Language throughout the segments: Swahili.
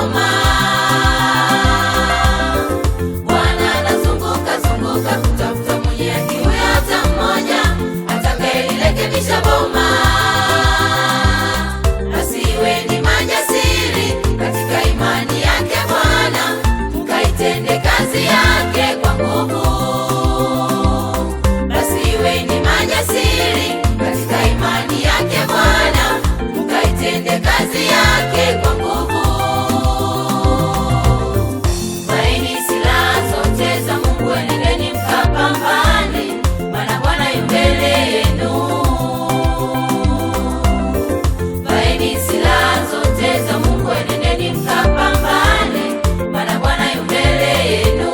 boma. Bwana anazunguka zunguka kutafuta mwenye haki huyo hata mmoja atakayelirekebisha boma. Asiwe ni majasiri katika imani yake Bwana, mkaitende kazi yake kwa nguvu. Asiwe ni majasiri katika imani yake Bwana, mkaitende kazi yake kwa nguvu. Vaeni silaha zote za Mungu, enendeni mkapambane, maana Bwana yu mbele yenu. Vaeni silaha zote za Mungu, enendeni mkapambane, maana Bwana yu mbele yenu.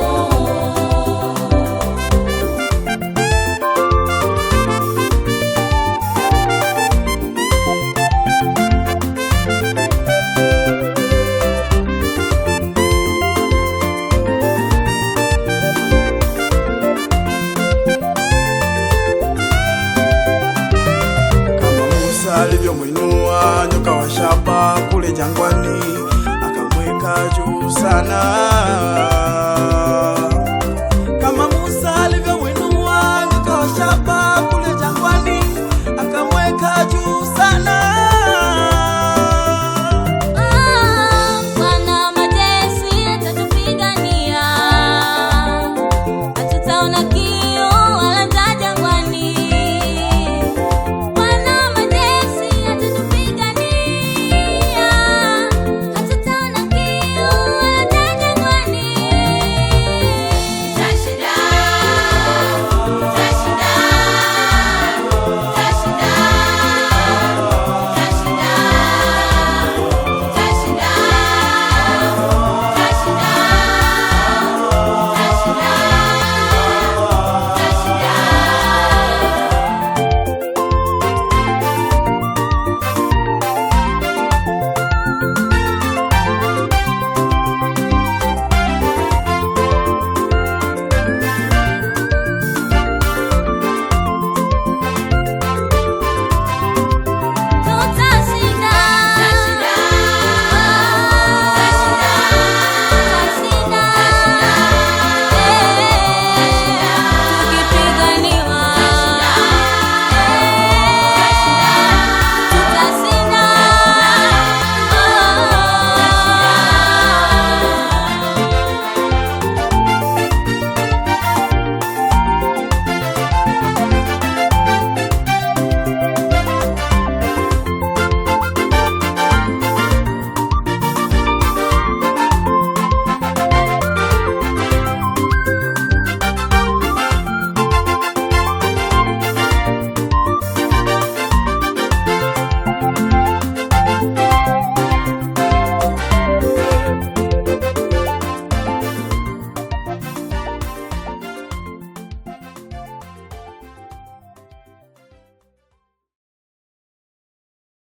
Alivyomwinua nyoka wa shaba kule jangwani, akamweka juu sana.